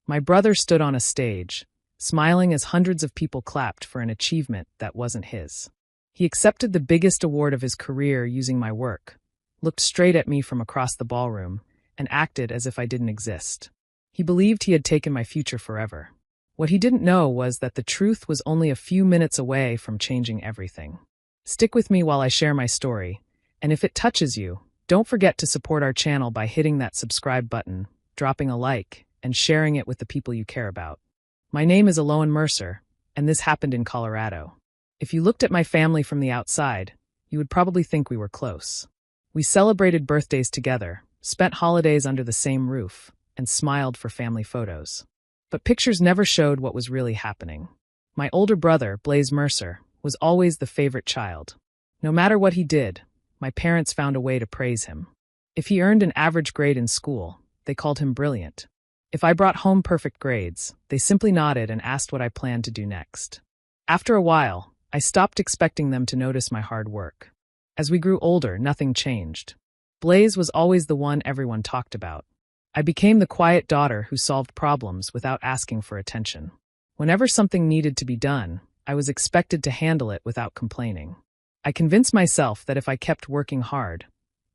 My brother stood on a stage, smiling as hundreds of people clapped for an achievement that wasn't his. He accepted the biggest award of his career using my work, looked straight at me from across the ballroom, and acted as if I didn't exist. He believed he had taken my future forever. What he didn't know was that the truth was only a few minutes away from changing everything. Stick with me while I share my story, and if it touches you, don't forget to support our channel by hitting that subscribe button, dropping a like, and sharing it with the people you care about. My name is Aloan Mercer, and this happened in Colorado. If you looked at my family from the outside, you would probably think we were close. We celebrated birthdays together, spent holidays under the same roof, and smiled for family photos. But pictures never showed what was really happening. My older brother, Blaze Mercer, was always the favorite child. No matter what he did, my parents found a way to praise him. If he earned an average grade in school, they called him brilliant. If I brought home perfect grades, they simply nodded and asked what I planned to do next. After a while, I stopped expecting them to notice my hard work. As we grew older, nothing changed. Blaze was always the one everyone talked about. I became the quiet daughter who solved problems without asking for attention. Whenever something needed to be done, I was expected to handle it without complaining. I convinced myself that if I kept working hard,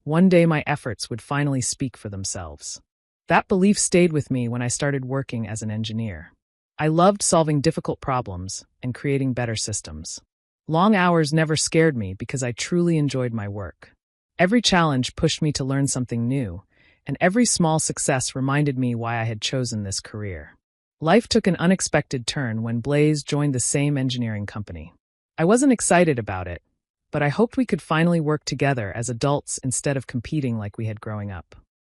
one day my efforts would finally speak for themselves. That belief stayed with me when I started working as an engineer. I loved solving difficult problems and creating better systems. Long hours never scared me because I truly enjoyed my work. Every challenge pushed me to learn something new, and every small success reminded me why I had chosen this career. Life took an unexpected turn when Blaze joined the same engineering company. I wasn't excited about it, but I hoped we could finally work together as adults instead of competing like we had growing up.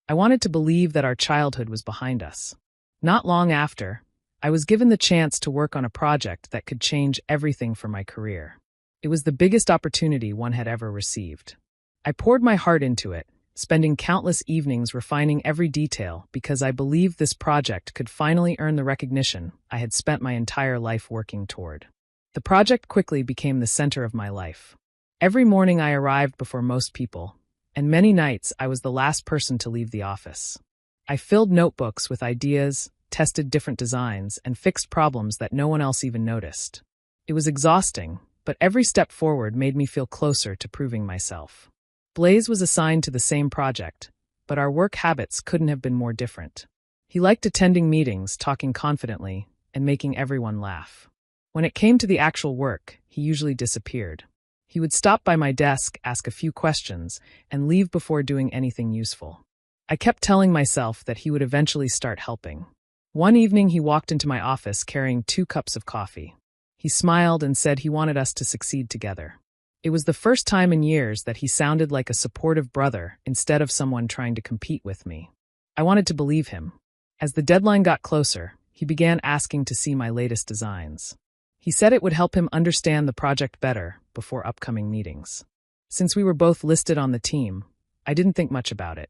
I wanted to believe that our childhood was behind us. Not long after, I was given the chance to work on a project that could change everything for my career. It was the biggest opportunity one had ever received. I poured my heart into it, spending countless evenings refining every detail because I believed this project could finally earn the recognition I had spent my entire life working toward. The project quickly became the center of my life. Every morning I arrived before most people, and many nights I was the last person to leave the office. I filled notebooks with ideas, tested different designs, and fixed problems that no one else even noticed. It was exhausting, but every step forward made me feel closer to proving myself. Blaze was assigned to the same project, but our work habits couldn't have been more different. He liked attending meetings, talking confidently, and making everyone laugh. When it came to the actual work, he usually disappeared. He would stop by my desk, ask a few questions, and leave before doing anything useful. I kept telling myself that he would eventually start helping. One evening he walked into my office carrying 2 cups of coffee. He smiled and said he wanted us to succeed together. It was the first time in years that he sounded like a supportive brother instead of someone trying to compete with me. I wanted to believe him. As the deadline got closer, he began asking to see my latest designs. He said it would help him understand the project better before upcoming meetings. Since we were both listed on the team, I didn't think much about it.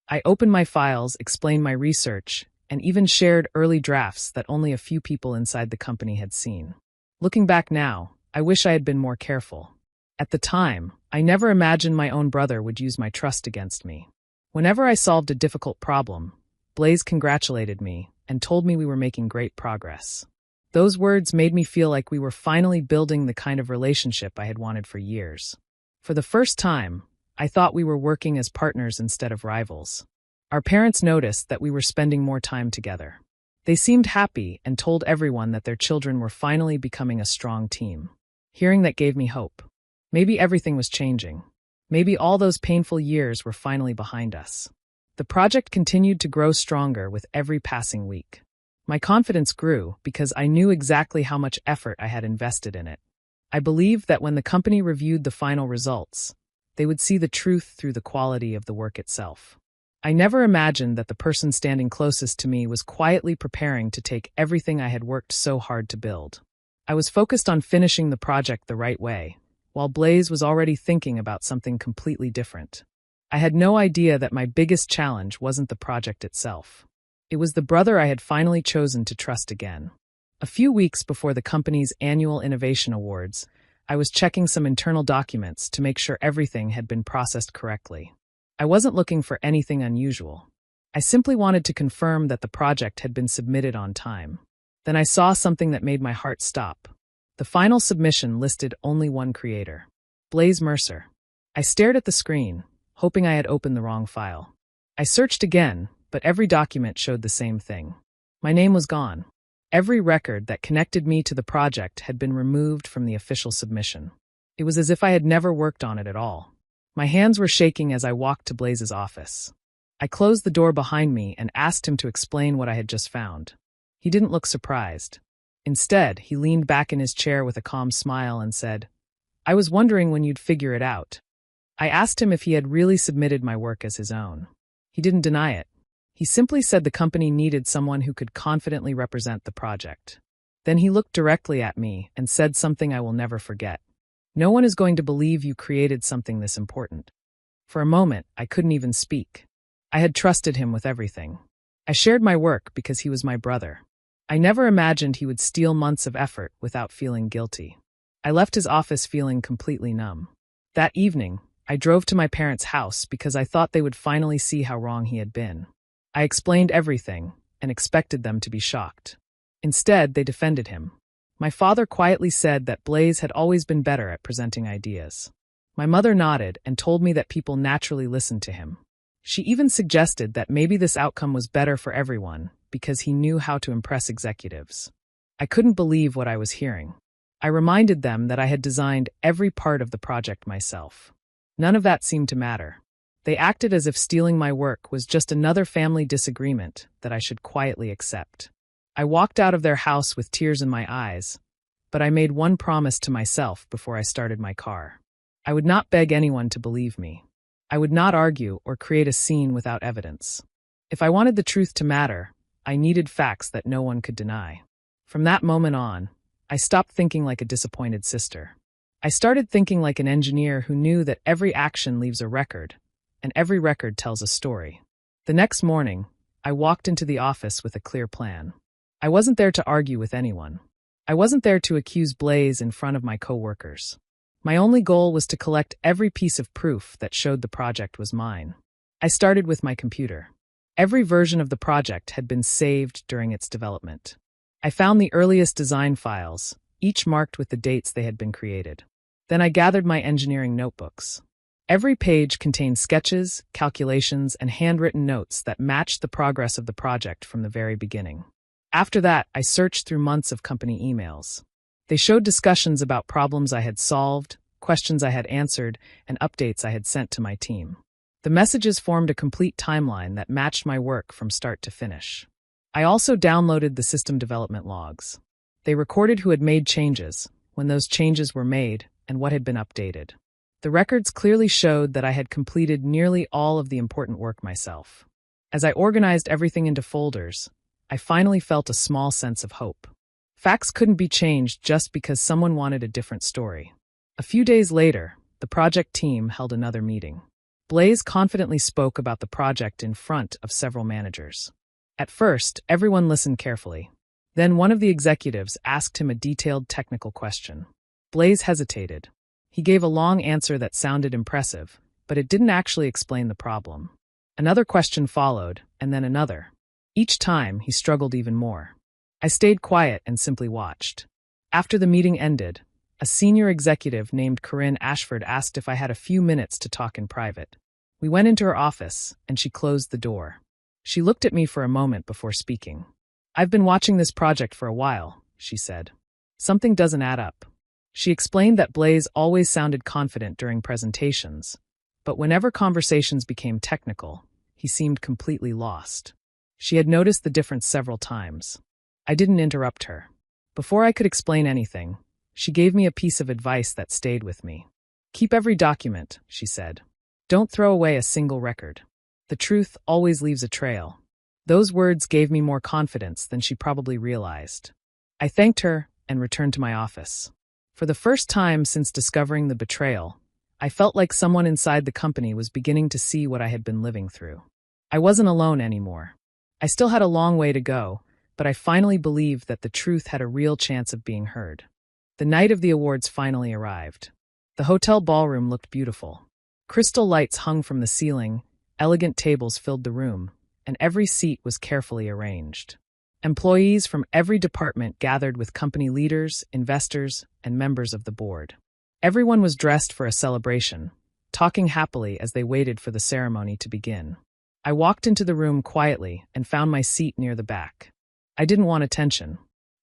I opened my files, explained my research, and even shared early drafts that only a few people inside the company had seen. Looking back now, I wish I had been more careful. At the time, I never imagined my own brother would use my trust against me. Whenever I solved a difficult problem, Blaze congratulated me and told me we were making great progress. Those words made me feel like we were finally building the kind of relationship I had wanted for years. For the first time, I thought we were working as partners instead of rivals. Our parents noticed that we were spending more time together. They seemed happy and told everyone that their children were finally becoming a strong team. Hearing that gave me hope. Maybe everything was changing. Maybe all those painful years were finally behind us. The project continued to grow stronger with every passing week. My confidence grew because I knew exactly how much effort I had invested in it. I believed that when the company reviewed the final results, they would see the truth through the quality of the work itself. I never imagined that the person standing closest to me was quietly preparing to take everything I had worked so hard to build. I was focused on finishing the project the right way, while Blaze was already thinking about something completely different. I had no idea that my biggest challenge wasn't the project itself. It was the brother I had finally chosen to trust again. A few weeks before the company's annual Innovation Awards, I was checking some internal documents to make sure everything had been processed correctly. I wasn't looking for anything unusual. I simply wanted to confirm that the project had been submitted on time. Then I saw something that made my heart stop. The final submission listed only one creator: Blaze Mercer. I stared at the screen, hoping I had opened the wrong file. I searched again, but every document showed the same thing. My name was gone. Every record that connected me to the project had been removed from the official submission. It was as if I had never worked on it at all. My hands were shaking as I walked to Blaze's office. I closed the door behind me and asked him to explain what I had just found. He didn't look surprised. Instead, he leaned back in his chair with a calm smile and said, "I was wondering when you'd figure it out." I asked him if he had really submitted my work as his own. He didn't deny it. He simply said the company needed someone who could confidently represent the project. Then he looked directly at me and said something I will never forget. "No one is going to believe you created something this important." For a moment, I couldn't even speak. I had trusted him with everything. I shared my work because he was my brother. I never imagined he would steal months of effort without feeling guilty. I left his office feeling completely numb. That evening, I drove to my parents' house because I thought they would finally see how wrong he had been. I explained everything and expected them to be shocked. Instead, they defended him. My father quietly said that Blaze had always been better at presenting ideas. My mother nodded and told me that people naturally listened to him. She even suggested that maybe this outcome was better for everyone because he knew how to impress executives. I couldn't believe what I was hearing. I reminded them that I had designed every part of the project myself. None of that seemed to matter. They acted as if stealing my work was just another family disagreement that I should quietly accept. I walked out of their house with tears in my eyes, but I made one promise to myself before I started my car. I would not beg anyone to believe me. I would not argue or create a scene without evidence. If I wanted the truth to matter, I needed facts that no one could deny. From that moment on, I stopped thinking like a disappointed sister. I started thinking like an engineer who knew that every action leaves a record, and every record tells a story. The next morning, I walked into the office with a clear plan. I wasn't there to argue with anyone. I wasn't there to accuse Blaze in front of my coworkers. My only goal was to collect every piece of proof that showed the project was mine. I started with my computer. Every version of the project had been saved during its development. I found the earliest design files, each marked with the dates they had been created. Then I gathered my engineering notebooks. Every page contained sketches, calculations, and handwritten notes that matched the progress of the project from the very beginning. After that, I searched through months of company emails. They showed discussions about problems I had solved, questions I had answered, and updates I had sent to my team. The messages formed a complete timeline that matched my work from start to finish. I also downloaded the system development logs. They recorded who had made changes, when those changes were made, and what had been updated. The records clearly showed that I had completed nearly all of the important work myself. As I organized everything into folders, I finally felt a small sense of hope. Facts couldn't be changed just because someone wanted a different story. A few days later, the project team held another meeting. Blaze confidently spoke about the project in front of several managers. At first, everyone listened carefully. Then one of the executives asked him a detailed technical question. Blaze hesitated. He gave a long answer that sounded impressive, but it didn't actually explain the problem. Another question followed, and then another. Each time, he struggled even more. I stayed quiet and simply watched. After the meeting ended, a senior executive named Corinne Ashford asked if I had a few minutes to talk in private. We went into her office, and she closed the door. She looked at me for a moment before speaking. "I've been watching this project for a while," she said. "Something doesn't add up." She explained that Blaze always sounded confident during presentations, but whenever conversations became technical, he seemed completely lost. She had noticed the difference several times. I didn't interrupt her. Before I could explain anything, she gave me a piece of advice that stayed with me. "Keep every document," she said. "Don't throw away a single record. The truth always leaves a trail." Those words gave me more confidence than she probably realized. I thanked her and returned to my office. For the first time since discovering the betrayal, I felt like someone inside the company was beginning to see what I had been living through. I wasn't alone anymore. I still had a long way to go, but I finally believed that the truth had a real chance of being heard. The night of the awards finally arrived. The hotel ballroom looked beautiful. Crystal lights hung from the ceiling, elegant tables filled the room, and every seat was carefully arranged. Employees from every department gathered with company leaders, investors, and members of the board. Everyone was dressed for a celebration, talking happily as they waited for the ceremony to begin. I walked into the room quietly and found my seat near the back. I didn't want attention.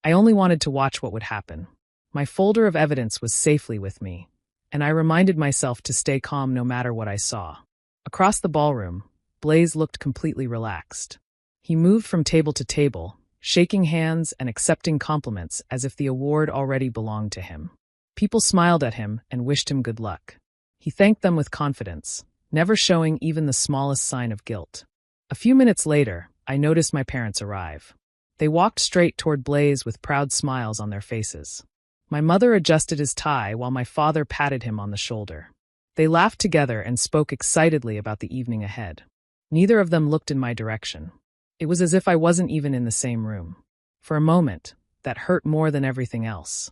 I only wanted to watch what would happen. My folder of evidence was safely with me, and I reminded myself to stay calm no matter what I saw. Across the ballroom, Blaze looked completely relaxed. He moved from table to table, shaking hands and accepting compliments as if the award already belonged to him. People smiled at him and wished him good luck. He thanked them with confidence, never showing even the smallest sign of guilt. A few minutes later, I noticed my parents arrive. They walked straight toward Blaze with proud smiles on their faces. My mother adjusted his tie while my father patted him on the shoulder. They laughed together and spoke excitedly about the evening ahead. Neither of them looked in my direction. It was as if I wasn't even in the same room. For a moment, that hurt more than everything else.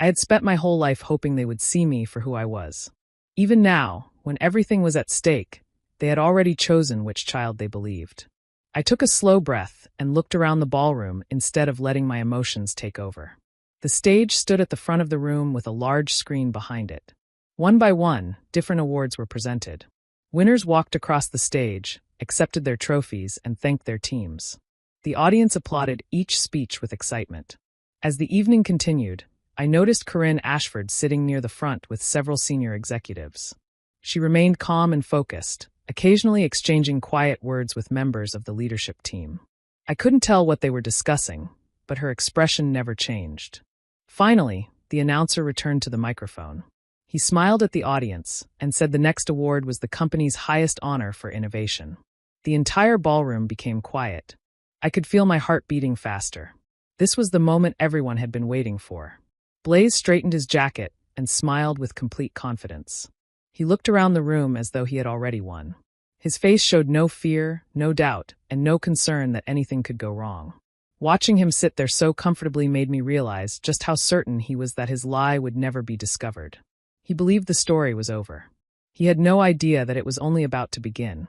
I had spent my whole life hoping they would see me for who I was. Even now, when everything was at stake, they had already chosen which child they believed. I took a slow breath and looked around the ballroom instead of letting my emotions take over. The stage stood at the front of the room with a large screen behind it. One by one, different awards were presented. Winners walked across the stage, accepted their trophies, and thanked their teams. The audience applauded each speech with excitement. As the evening continued, I noticed Corinne Ashford sitting near the front with several senior executives. She remained calm and focused, occasionally exchanging quiet words with members of the leadership team. I couldn't tell what they were discussing, but her expression never changed. Finally, the announcer returned to the microphone. He smiled at the audience and said the next award was the company's highest honor for innovation. The entire ballroom became quiet. I could feel my heart beating faster. This was the moment everyone had been waiting for. Blaze straightened his jacket and smiled with complete confidence. He looked around the room as though he had already won. His face showed no fear, no doubt, and no concern that anything could go wrong. Watching him sit there so comfortably made me realize just how certain he was that his lie would never be discovered. He believed the story was over. He had no idea that it was only about to begin.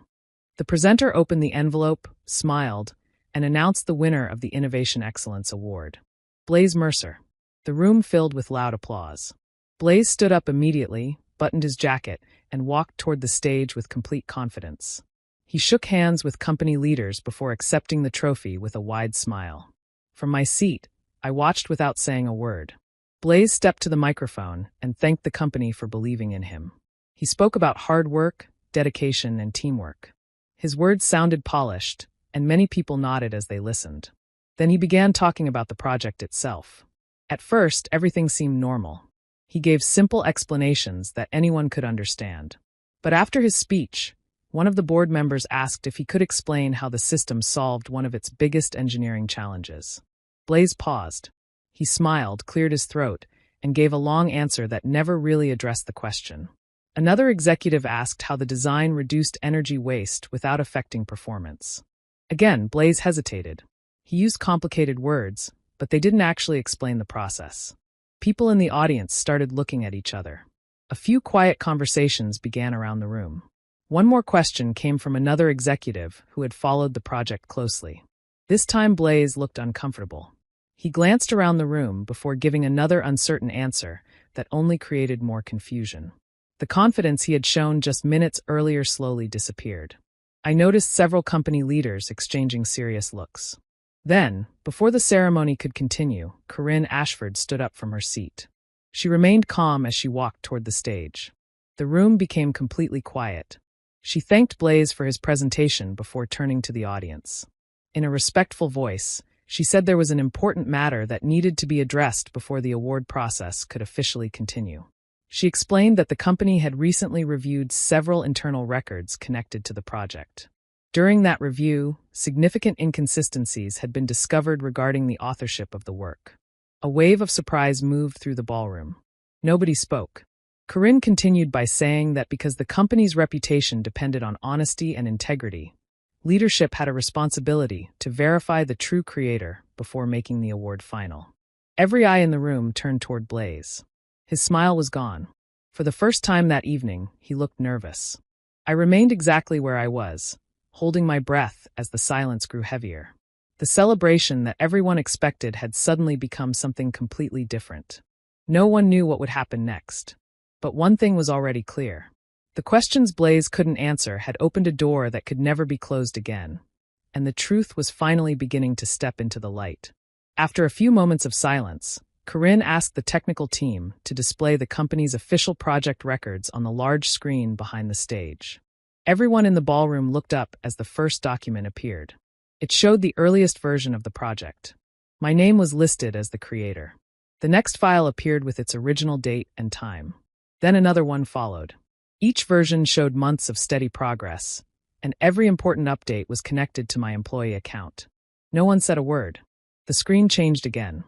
The presenter opened the envelope, smiled, and announced the winner of the Innovation Excellence Award. Blaze Mercer. The room filled with loud applause. Blaze stood up immediately, buttoned his jacket, and walked toward the stage with complete confidence. He shook hands with company leaders before accepting the trophy with a wide smile. From my seat, I watched without saying a word. Blaze stepped to the microphone and thanked the company for believing in him. He spoke about hard work, dedication, and teamwork. His words sounded polished, and many people nodded as they listened. Then he began talking about the project itself. At first, everything seemed normal. He gave simple explanations that anyone could understand. But after his speech, one of the board members asked if he could explain how the system solved one of its biggest engineering challenges. Blaze paused. He smiled, cleared his throat, and gave a long answer that never really addressed the question. Another executive asked how the design reduced energy waste without affecting performance. Again, Blaze hesitated. He used complicated words, but they didn't actually explain the process. People in the audience started looking at each other. A few quiet conversations began around the room. One more question came from another executive who had followed the project closely. This time Blaze looked uncomfortable. He glanced around the room before giving another uncertain answer that only created more confusion. The confidence he had shown just minutes earlier slowly disappeared. I noticed several company leaders exchanging serious looks. Then, before the ceremony could continue, Corinne Ashford stood up from her seat. She remained calm as she walked toward the stage. The room became completely quiet. She thanked Blaze for his presentation before turning to the audience. In a respectful voice, she said there was an important matter that needed to be addressed before the award process could officially continue. She explained that the company had recently reviewed several internal records connected to the project. During that review, significant inconsistencies had been discovered regarding the authorship of the work. A wave of surprise moved through the ballroom. Nobody spoke. Corinne continued by saying that because the company's reputation depended on honesty and integrity, leadership had a responsibility to verify the true creator before making the award final. Every eye in the room turned toward Blaze. His smile was gone. For the first time that evening, he looked nervous. I remained exactly where I was, holding my breath as the silence grew heavier. The celebration that everyone expected had suddenly become something completely different. No one knew what would happen next. But one thing was already clear. The questions Blaze couldn't answer had opened a door that could never be closed again, and the truth was finally beginning to step into the light. After a few moments of silence, Corinne asked the technical team to display the company's official project records on the large screen behind the stage. Everyone in the ballroom looked up as the first document appeared. It showed the earliest version of the project. My name was listed as the creator. The next file appeared with its original date and time. Then another one followed. Each version showed months of steady progress, and every important update was connected to my employee account. No one said a word. The screen changed again.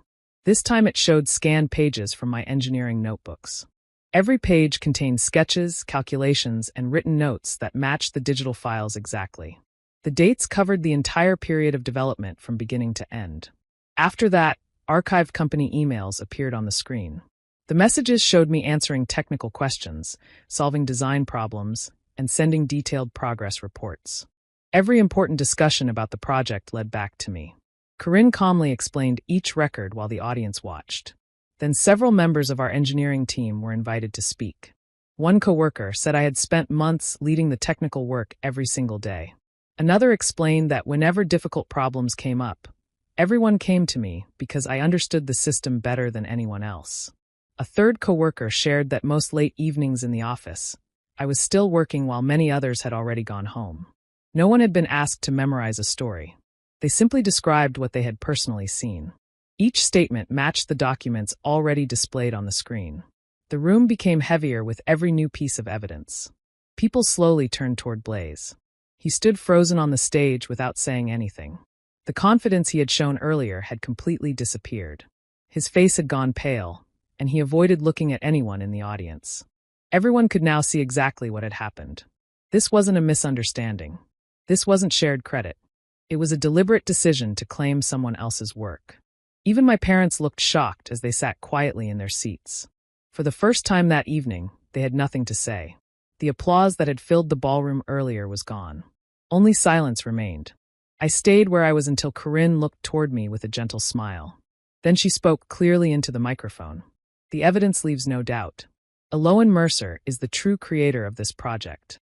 This time it showed scanned pages from my engineering notebooks. Every page contained sketches, calculations, and written notes that matched the digital files exactly. The dates covered the entire period of development from beginning to end. After that, archived company emails appeared on the screen. The messages showed me answering technical questions, solving design problems, and sending detailed progress reports. Every important discussion about the project led back to me. Corinne calmly explained each record while the audience watched. Then several members of our engineering team were invited to speak. One coworker said I had spent months leading the technical work every single day. Another explained that whenever difficult problems came up, everyone came to me because I understood the system better than anyone else. A third coworker shared that most late evenings in the office, I was still working while many others had already gone home. No one had been asked to memorize a story. They simply described what they had personally seen. Each statement matched the documents already displayed on the screen. The room became heavier with every new piece of evidence. People slowly turned toward Blaze. He stood frozen on the stage without saying anything. The confidence he had shown earlier had completely disappeared. His face had gone pale, and he avoided looking at anyone in the audience. Everyone could now see exactly what had happened. This wasn't a misunderstanding. This wasn't shared credit. It was a deliberate decision to claim someone else's work. Even my parents looked shocked as they sat quietly in their seats. For the first time that evening, they had nothing to say. The applause that had filled the ballroom earlier was gone. Only silence remained. I stayed where I was until Corinne looked toward me with a gentle smile. Then she spoke clearly into the microphone. The evidence leaves no doubt. Aloan Mercer is the true creator of this project.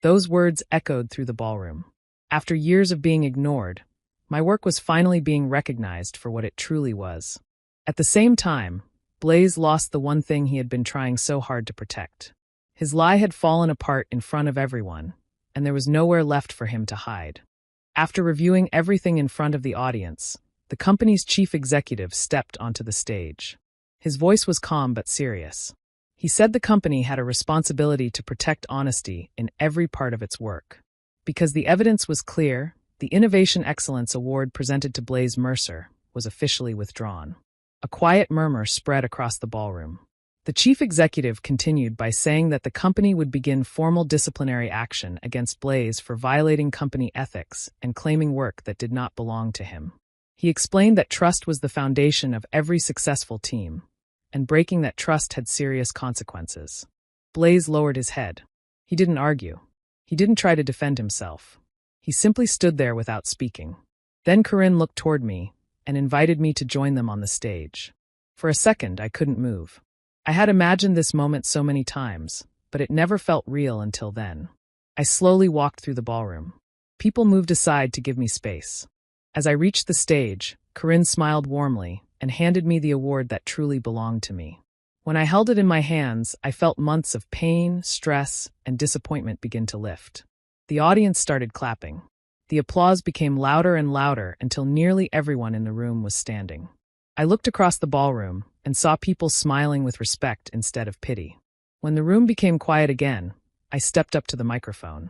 Those words echoed through the ballroom. After years of being ignored, my work was finally being recognized for what it truly was. At the same time, Blaze lost the one thing he had been trying so hard to protect. His lie had fallen apart in front of everyone, and there was nowhere left for him to hide. After reviewing everything in front of the audience, the company's chief executive stepped onto the stage. His voice was calm but serious. He said the company had a responsibility to protect honesty in every part of its work. Because the evidence was clear, the Innovation Excellence Award presented to Blaze Mercer was officially withdrawn. A quiet murmur spread across the ballroom. The chief executive continued by saying that the company would begin formal disciplinary action against Blaze for violating company ethics and claiming work that did not belong to him. He explained that trust was the foundation of every successful team, and breaking that trust had serious consequences. Blaze lowered his head. He didn't argue. He didn't try to defend himself. He simply stood there without speaking. Then Corinne looked toward me and invited me to join them on the stage. For a second, I couldn't move. I had imagined this moment so many times, but it never felt real until then. I slowly walked through the ballroom. People moved aside to give me space. As I reached the stage, Corinne smiled warmly and handed me the award that truly belonged to me. When I held it in my hands, I felt months of pain, stress, and disappointment begin to lift. The audience started clapping. The applause became louder and louder until nearly everyone in the room was standing. I looked across the ballroom and saw people smiling with respect instead of pity. When the room became quiet again, I stepped up to the microphone.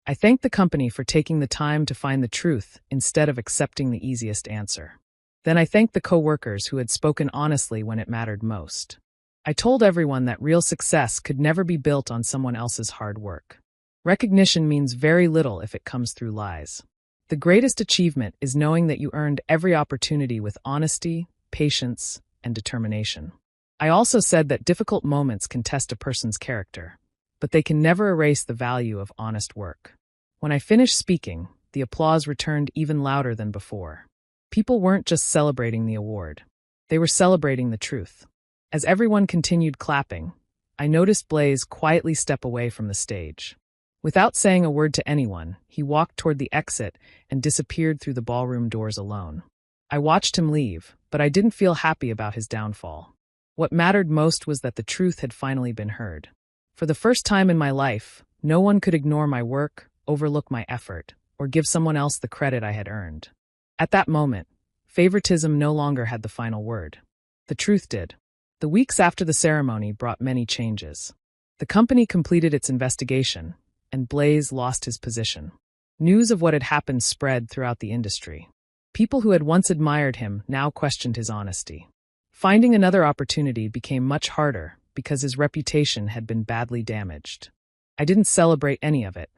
I thanked the company for taking the time to find the truth instead of accepting the easiest answer. Then I thanked the co-workers who had spoken honestly when it mattered most. I told everyone that real success could never be built on someone else's hard work. Recognition means very little if it comes through lies. The greatest achievement is knowing that you earned every opportunity with honesty, patience, and determination. I also said that difficult moments can test a person's character, but they can never erase the value of honest work. When I finished speaking, the applause returned even louder than before. People weren't just celebrating the award. They were celebrating the truth. As everyone continued clapping, I noticed Blaze quietly step away from the stage. Without saying a word to anyone, he walked toward the exit and disappeared through the ballroom doors alone. I watched him leave, but I didn't feel happy about his downfall. What mattered most was that the truth had finally been heard. For the first time in my life, no one could ignore my work, overlook my effort, or give someone else the credit I had earned. At that moment, favoritism no longer had the final word. The truth did. The weeks after the ceremony brought many changes. The company completed its investigation, and Blaze lost his position. News of what had happened spread throughout the industry. People who had once admired him now questioned his honesty. Finding another opportunity became much harder because his reputation had been badly damaged. I didn't celebrate any of it.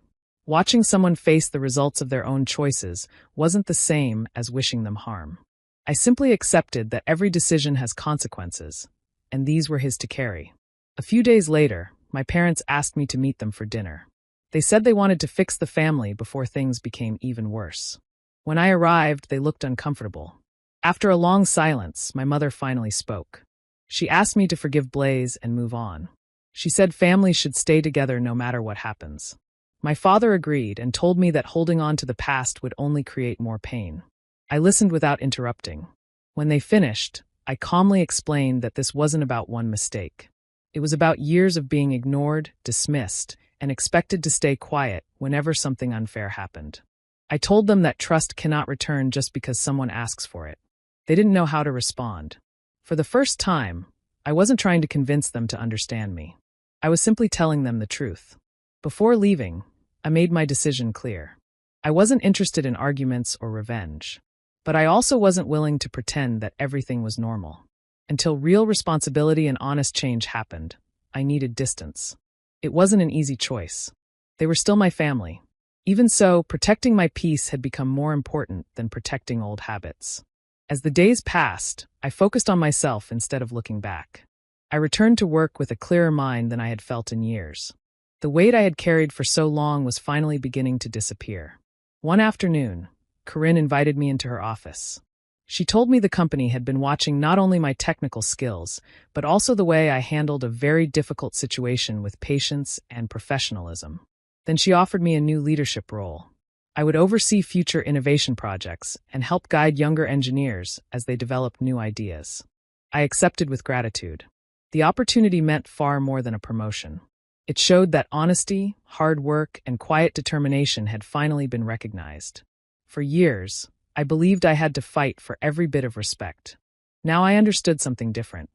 Watching someone face the results of their own choices wasn't the same as wishing them harm. I simply accepted that every decision has consequences, and these were his to carry. A few days later, my parents asked me to meet them for dinner. They said they wanted to fix the family before things became even worse. When I arrived, they looked uncomfortable. After a long silence, my mother finally spoke. She asked me to forgive Blaze and move on. She said families should stay together no matter what happens. My father agreed and told me that holding on to the past would only create more pain. I listened without interrupting. When they finished, I calmly explained that this wasn't about one mistake. It was about years of being ignored, dismissed, and expected to stay quiet whenever something unfair happened. I told them that trust cannot return just because someone asks for it. They didn't know how to respond. For the first time, I wasn't trying to convince them to understand me. I was simply telling them the truth. Before leaving, I made my decision clear. I wasn't interested in arguments or revenge. But I also wasn't willing to pretend that everything was normal. Until real responsibility and honest change happened, I needed distance. It wasn't an easy choice. They were still my family. Even so, protecting my peace had become more important than protecting old habits. As the days passed, I focused on myself instead of looking back. I returned to work with a clearer mind than I had felt in years. The weight I had carried for so long was finally beginning to disappear. One afternoon, Corinne invited me into her office. She told me the company had been watching not only my technical skills, but also the way I handled a very difficult situation with patience and professionalism. Then she offered me a new leadership role. I would oversee future innovation projects and help guide younger engineers as they developed new ideas. I accepted with gratitude. The opportunity meant far more than a promotion. It showed that honesty, hard work, and quiet determination had finally been recognized. For years, I believed I had to fight for every bit of respect. Now I understood something different.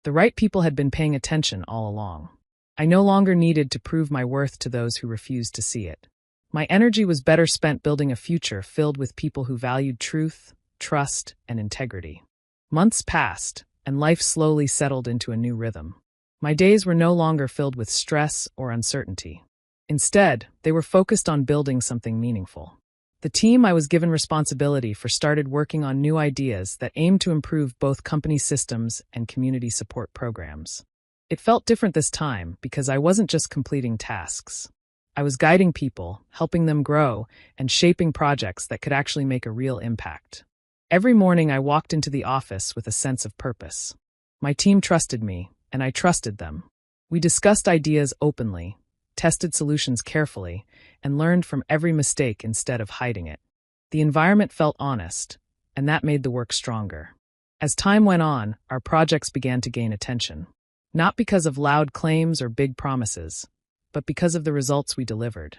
The right people had been paying attention all along. I no longer needed to prove my worth to those who refused to see it. My energy was better spent building a future filled with people who valued truth, trust, and integrity. Months passed, and life slowly settled into a new rhythm. My days were no longer filled with stress or uncertainty. Instead, they were focused on building something meaningful. The team I was given responsibility for started working on new ideas that aimed to improve both company systems and community support programs. It felt different this time because I wasn't just completing tasks. I was guiding people, helping them grow, and shaping projects that could actually make a real impact. Every morning I walked into the office with a sense of purpose. My team trusted me, and I trusted them. We discussed ideas openly, tested solutions carefully, and learned from every mistake instead of hiding it. The environment felt honest, and that made the work stronger. As time went on, our projects began to gain attention. Not because of loud claims or big promises, but because of the results we delivered.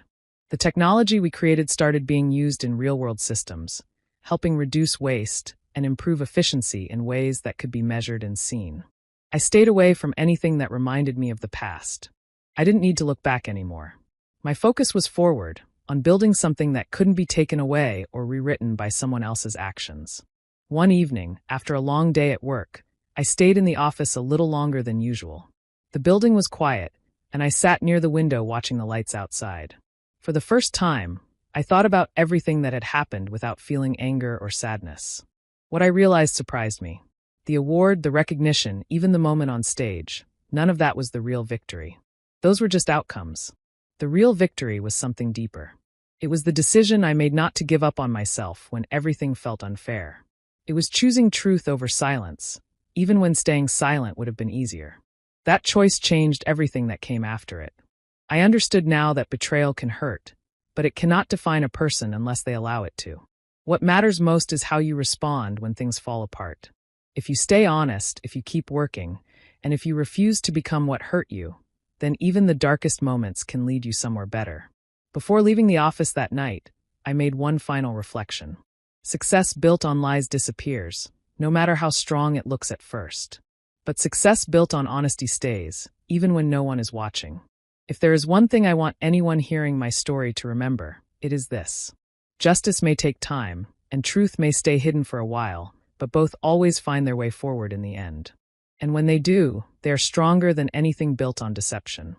The technology we created started being used in real-world systems, helping reduce waste and improve efficiency in ways that could be measured and seen. I stayed away from anything that reminded me of the past. I didn't need to look back anymore. My focus was forward, on building something that couldn't be taken away or rewritten by someone else's actions. One evening, after a long day at work, I stayed in the office a little longer than usual. The building was quiet, and I sat near the window watching the lights outside. For the first time, I thought about everything that had happened without feeling anger or sadness. What I realized surprised me. The award, the recognition, even the moment on stage, none of that was the real victory. Those were just outcomes. The real victory was something deeper. It was the decision I made not to give up on myself when everything felt unfair. It was choosing truth over silence, even when staying silent would have been easier. That choice changed everything that came after it. I understood now that betrayal can hurt, but it cannot define a person unless they allow it to. What matters most is how you respond when things fall apart. If you stay honest, if you keep working, and if you refuse to become what hurt you, then even the darkest moments can lead you somewhere better. Before leaving the office that night, I made one final reflection. Success built on lies disappears, no matter how strong it looks at first. But success built on honesty stays, even when no one is watching. If there is one thing I want anyone hearing my story to remember, it is this. Justice may take time, and truth may stay hidden for a while, but both always find their way forward in the end. And when they do, they are stronger than anything built on deception.